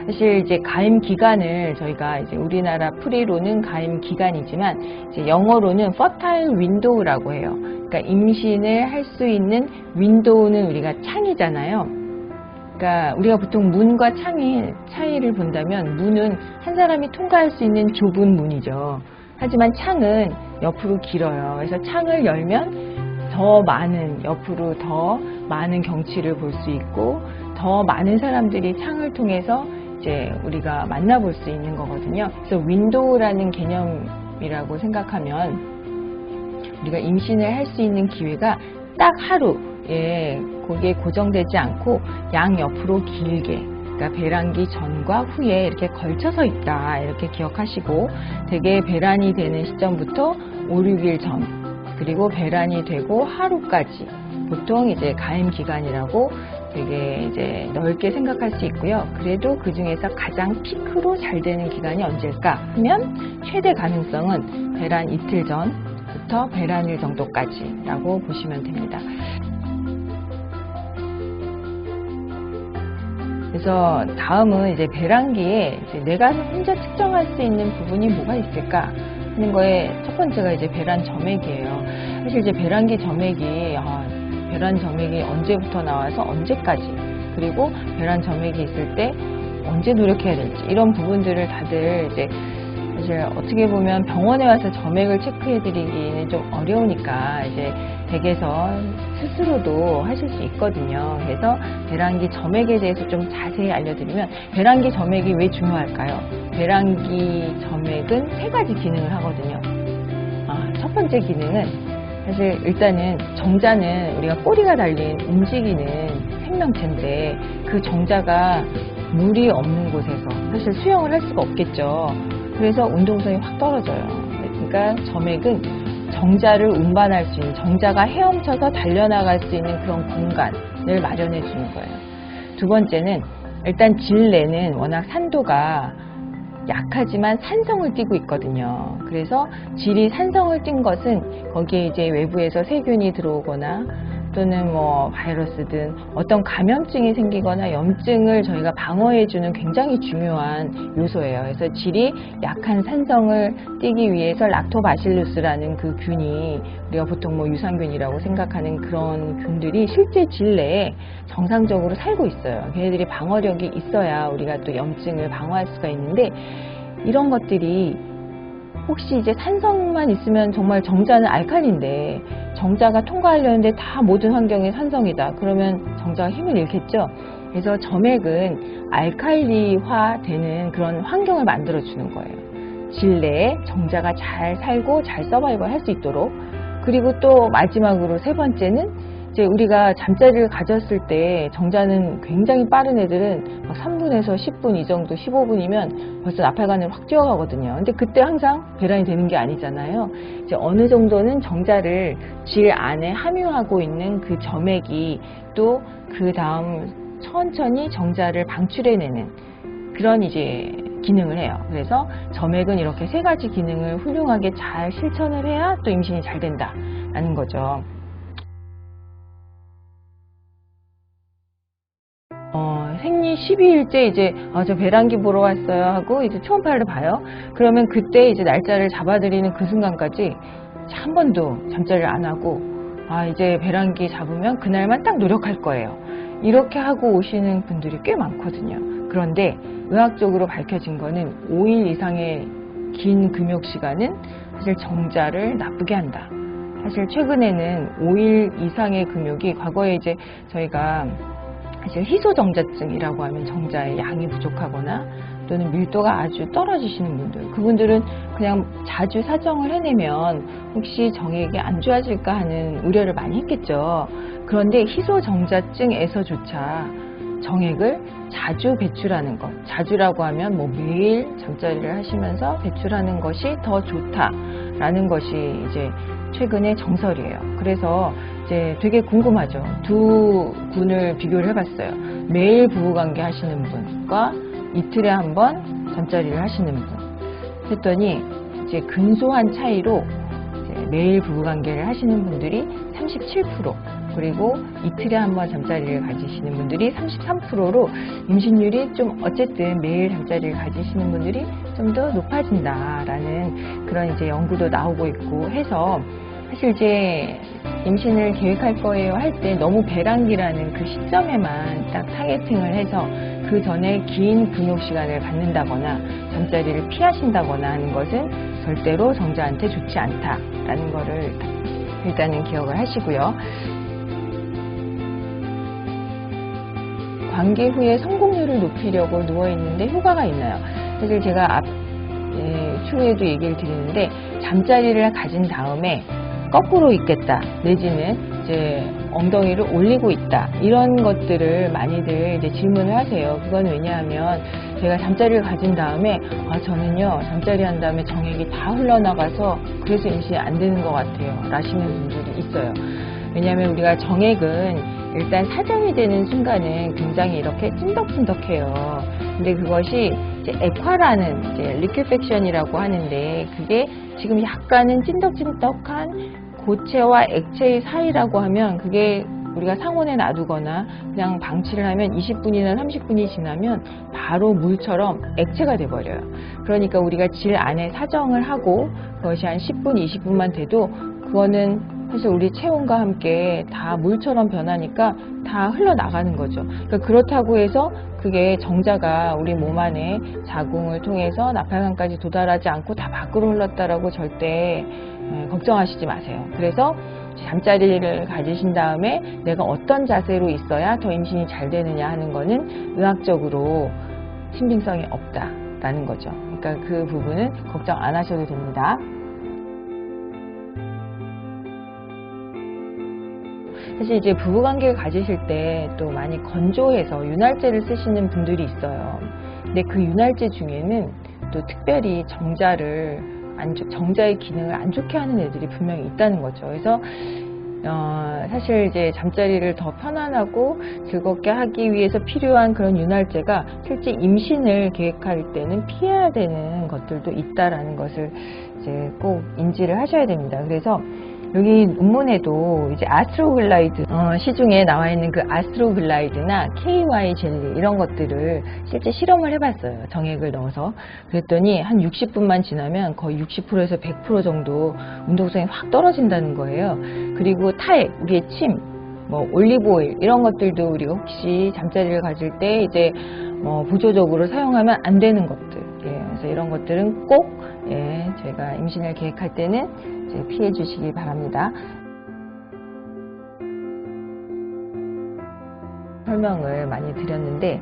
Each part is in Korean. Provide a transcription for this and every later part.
사실 이제 가임 기간을 저희가 이제 우리나라 풀이로는 가임 기간이지만 이제 영어로는 fertile window라고 해요. 그러니까 임신을 할 수 있는 윈도우는 우리가 창이잖아요. 그러니까 우리가 보통 문과 창의 차이를 본다면 문은 한 사람이 통과할 수 있는 좁은 문이죠. 하지만 창은 옆으로 길어요. 그래서 창을 열면 더 많은, 옆으로 더 많은 경치를 볼 수 있고 더 많은 사람들이 창을 통해서 이제 우리가 만나볼 수 있는 거거든요. 그래서 윈도우라는 개념이라고 생각하면 우리가 임신을 할 수 있는 기회가 딱 하루, 거기에 고정되지 않고 양옆으로 길게, 그러니까 배란기 전과 후에 이렇게 걸쳐서 있다, 이렇게 기억하시고, 되게 배란이 되는 시점부터 5, 6일 전, 그리고 배란이 되고 하루까지 보통 이제 가임 기간이라고 되게 이제 넓게 생각할 수 있고요. 그래도 그 중에서 가장 피크로 잘 되는 기간이 언제일까 하면 최대 가능성은 배란 이틀 전부터 배란일 정도까지라고 보시면 됩니다. 그래서 다음은 이제 배란기에 이제 내가 혼자 측정할 수 있는 부분이 뭐가 있을까 하는 거에 첫 번째가 이제 배란 점액이에요. 사실 이제 배란기 점액이 배란 점액이 언제부터 나와서 언제까지, 그리고 배란 점액이 있을 때 언제 노력해야 될지, 이런 부분들을 다들 이제 사실 어떻게 보면 병원에 와서 점액을 체크해 드리기는 좀 어려우니까 이제 댁에서 스스로도 하실 수 있거든요. 그래서 배란기 점액에 대해서 좀 자세히 알려드리면, 배란기 점액이 왜 중요할까요? 배란기 점액은 세 가지 기능을 하거든요. 첫 번째 기능은 사실 일단은 정자는 우리가 꼬리가 달린 움직이는 생명체인데, 그 정자가 물이 없는 곳에서 사실 수영을 할 수가 없겠죠. 그래서 운동성이 확 떨어져요. 그러니까 점액은 정자를 운반할 수 있는, 정자가 헤엄쳐서 달려나갈 수 있는 그런 공간을 마련해 주는 거예요. 두 번째는 일단 질내는 워낙 산도가 약하지만 산성을 띠고 있거든요. 그래서 질이 산성을 띈 것은 거기에 이제 외부에서 세균이 들어오거나 또는 뭐 바이러스든 어떤 감염증이 생기거나 염증을 저희가 방어해주는 굉장히 중요한 요소예요. 그래서 질이 약한 산성을 띠기 위해서 락토바실루스라는 그 균이, 우리가 보통 뭐 유산균이라고 생각하는 그런 균들이 실제 질내에 정상적으로 살고 있어요. 걔네들이 방어력이 있어야 우리가 또 염증을 방어할 수가 있는데, 이런 것들이 혹시 이제 산성만 있으면 정말 정자는 알칼리인데 정자가 통과하려는데 다 모든 환경이 산성이다. 그러면 정자가 힘을 잃겠죠. 그래서 점액은 알칼리화 되는 그런 환경을 만들어 주는 거예요. 질내에 정자가 잘 살고 잘 서바이벌 할 수 있도록. 그리고 또 마지막으로 세 번째는 이제 우리가 잠자리를 가졌을 때 정자는 굉장히 빠른 애들은 막 3분에서 10분 이 정도, 15분이면 벌써 나팔관을 확 뛰어가거든요. 근데 그때 항상 배란이 되는 게 아니잖아요. 이제 어느 정도는 정자를 질 안에 함유하고 있는 그 점액이 또 그 다음 천천히 정자를 방출해내는 그런 이제 기능을 해요. 그래서 점액은 이렇게 세 가지 기능을 훌륭하게 잘 실천을 해야 또 임신이 잘 된다라는 거죠. 생리 12일째 이제 저 배란기 보러 왔어요 하고 이제 초음파를 봐요. 그러면 그때 이제 날짜를 잡아드리는 그 순간까지 한 번도 잠자리를 안 하고 이제 배란기 잡으면 그날만 딱 노력할 거예요. 이렇게 하고 오시는 분들이 꽤 많거든요. 그런데 의학적으로 밝혀진 거는 5일 이상의 긴 금욕 시간은 사실 정자를 나쁘게 한다. 사실 최근에는 5일 이상의 금욕이, 과거에 이제 저희가 사실 희소정자증이라고 하면 정자의 양이 부족하거나 또는 밀도가 아주 떨어지시는 분들, 그분들은 그냥 자주 사정을 해내면 혹시 정액이 안 좋아질까 하는 우려를 많이 했겠죠. 그런데 희소정자증에서조차 정액을 자주 배출하는 것, 자주라고 하면 뭐 매일 잠자리를 하시면서 배출하는 것이 더 좋다라는 것이 이제 최근의 정설이에요. 그래서 이제 되게 궁금하죠. 두 군을 비교를 해봤어요. 매일 부부관계 하시는 분과 이틀에 한 번 잠자리를 하시는 분 했더니 이제 근소한 차이로 이제 매일 부부관계를 하시는 분들이 37%, 그리고 이틀에 한 번 잠자리를 가지시는 분들이 33%로 임신율이 좀 어쨌든 매일 잠자리를 가지시는 분들이 좀 더 높아진다라는 그런 이제 연구도 나오고 있고 해서 사실 이제 임신을 계획할 거예요 할 때 너무 배란기라는 그 시점에만 딱 타겟팅을 해서 그 전에 긴 분욕 시간을 갖는다거나 잠자리를 피하신다거나 하는 것은 절대로 정자한테 좋지 않다라는 거를 일단은 기억을 하시고요. 관계 후에 성공률을 높이려고 누워있는데 효과가 있나요? 사실 제가 추후에도 얘기를 드리는데 잠자리를 가진 다음에 거꾸로 있겠다 내지는 이제 엉덩이를 올리고 있다 이런 것들을 많이들 이제 질문을 하세요. 그건 왜냐하면 제가 잠자리를 가진 다음에 저는요 잠자리 한 다음에 정액이 다 흘러나가서 그래서 임신이 안 되는 것 같아요 라시는 분들이 있어요. 왜냐하면 우리가 정액은 일단 사정이 되는 순간은 굉장히 이렇게 찐덕찐덕해요. 근데 그것이 이제 액화라는 이제 리큐펙션이라고 하는데 그게 지금 약간은 찐덕찐덕한 고체와 액체의 사이라고 하면 그게 우리가 상온에 놔두거나 그냥 방치를 하면 20분이나 30분이 지나면 바로 물처럼 액체가 돼버려요. 그러니까 우리가 질 안에 사정을 하고 그것이 한 10분, 20분만 돼도 그거는 사실 우리 체온과 함께 다 물처럼 변하니까 다 흘러나가는 거죠. 그러니까 그렇다고 해서 그게 정자가 우리 몸 안에 자궁을 통해서 나팔관까지 도달하지 않고 다 밖으로 흘렀다라고 절대 걱정하시지 마세요. 그래서 잠자리를 가지신 다음에 내가 어떤 자세로 있어야 더 임신이 잘 되느냐 하는 거는 의학적으로 신빙성이 없다라는 거죠. 그러니까 그 부분은 걱정 안 하셔도 됩니다. 사실 이제 부부관계를 가지실 때 또 많이 건조해서 윤활제를 쓰시는 분들이 있어요. 근데 그 윤활제 중에는 또 특별히 정자의 기능을 안 좋게 하는 애들이 분명히 있다는 거죠. 그래서 사실 이제 잠자리를 더 편안하고 즐겁게 하기 위해서 필요한 그런 윤활제가 실제 임신을 계획할 때는 피해야 되는 것들도 있다라는 것을 이제 꼭 인지를 하셔야 됩니다. 그래서 여기 논문에도 이제 아스트로글라이드 시중에 나와 있는 그 아스트로글라이드나 KY 젤리 이런 것들을 실제 실험을 해봤어요. 정액을 넣어서. 그랬더니 한 60분만 지나면 거의 60%에서 100% 정도 운동성이 확 떨어진다는 거예요. 그리고 타액, 우리의 침, 올리브 오일 이런 것들도 우리가 혹시 잠자리를 가질 때 이제 보조적으로 사용하면 안 되는 것들. 그래서 이런 것들은 꼭 저희가 임신을 계획할 때는 이제 피해 주시기 바랍니다. 설명을 많이 드렸는데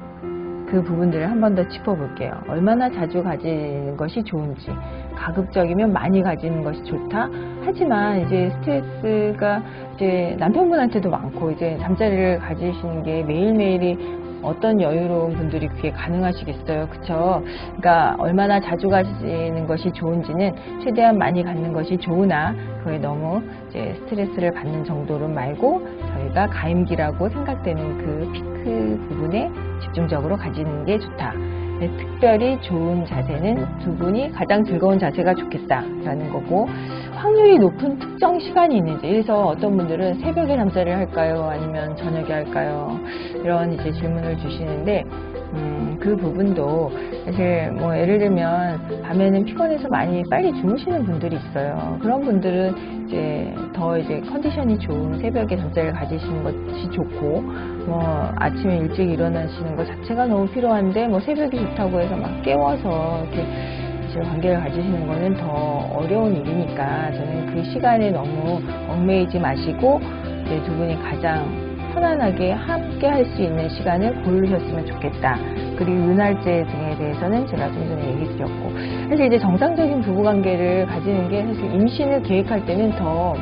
그 부분들을 한 번 더 짚어볼게요. 얼마나 자주 가지는 것이 좋은지, 가급적이면 많이 가지는 것이 좋다. 하지만 이제 스트레스가 이제 남편분한테도 많고 이제 잠자리를 가지시는 게 매일매일이 어떤 여유로운 분들이 그게 가능하시겠어요. 그쵸? 그러니까 얼마나 자주 가지는 것이 좋은지는 최대한 많이 갖는 것이 좋으나 그에 너무 이제 스트레스를 받는 정도는 말고 저희가 가임기라고 생각되는 그 피크 부분에 집중적으로 가지는 게 좋다. 특별히 좋은 자세는 두 분이 가장 즐거운 자세가 좋겠다라는 거고 확률이 높은 특정 시간이 있는지 그래서 어떤 분들은 새벽에 잠자리를 할까요? 아니면 저녁에 할까요? 이런 이제 질문을 주시는데 그 부분도 사실 예를 들면 밤에는 피곤해서 많이 빨리 주무시는 분들이 있어요. 그런 분들은 이제 더 이제 컨디션이 좋은 새벽에 잠자리를 가지시는 것이 좋고 아침에 일찍 일어나시는 것 자체가 너무 필요한데 새벽이 좋다고 해서 막 깨워서 이렇게 관계를 가지시는 거는 더 어려운 일이니까 저는 그 시간에 너무 얽매이지 마시고 이제 두 분이 가장 편안하게 함께 할 수 있는 시간을 고르셨으면 좋겠다. 그리고 윤활제 등에 대해서는 제가 좀 전에 얘기 드렸고 사실 이제 정상적인 부부관계를 가지는 게 사실 임신을 계획할 때는 더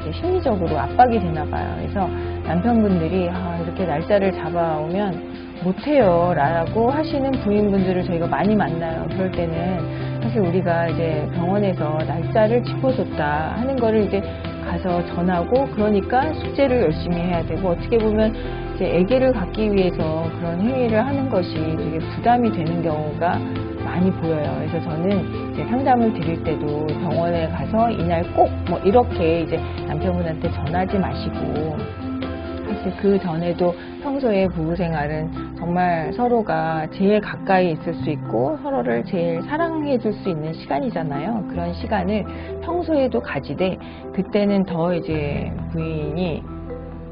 이제 심리적으로 압박이 되나 봐요. 그래서 남편분들이 이렇게 날짜를 잡아오면 못해요 라고 하시는 부인분들을 저희가 많이 만나요. 그럴 때는 사실 우리가 이제 병원에서 날짜를 짚어줬다 하는 거를 이제 가서 전하고 그러니까 숙제를 열심히 해야 되고 어떻게 보면 이제 아기를 갖기 위해서 그런 행위를 하는 것이 되게 부담이 되는 경우가 많이 보여요. 그래서 저는 이제 상담을 드릴 때도 병원에 가서 이날 꼭 이렇게 이제 남편분한테 전하지 마시고 사실 그 전에도 평소에 부부 생활은 정말 서로가 제일 가까이 있을 수 있고 서로를 제일 사랑해 줄 수 있는 시간이잖아요. 그런 시간을 평소에도 가지되 그때는 더 이제 부인이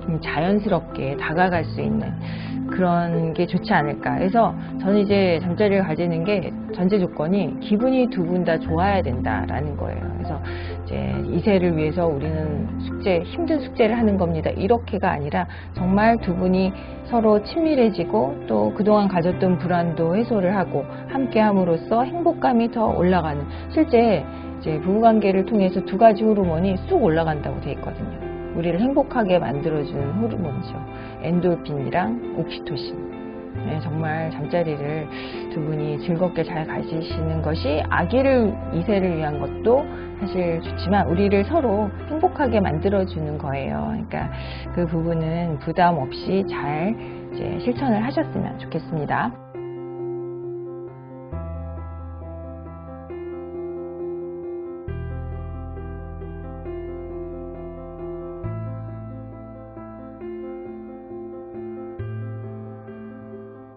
좀 자연스럽게 다가갈 수 있는 그런 게 좋지 않을까. 그래서 저는 이제 잠자리를 가지는 게 전제 조건이 기분이 두 분 다 좋아야 된다라는 거예요. 그래서 이제 이세를 위해서 우리는 힘든 숙제를 하는 겁니다. 이렇게가 아니라 정말 두 분이 서로 친밀해지고 또 그동안 가졌던 불안도 해소를 하고 함께 함으로써 행복감이 더 올라가는, 실제 이제 부부관계를 통해서 두 가지 호르몬이 쑥 올라간다고 돼 있거든요. 우리를 행복하게 만들어주는 호르몬이죠. 엔돌핀이랑 옥시토신. 네, 정말 잠자리를 두 분이 즐겁게 잘 가지시는 것이 아기를, 이세를 위한 것도 사실 좋지만 우리를 서로 행복하게 만들어주는 거예요. 그러니까 그 부분은 부담 없이 잘 이제 실천을 하셨으면 좋겠습니다.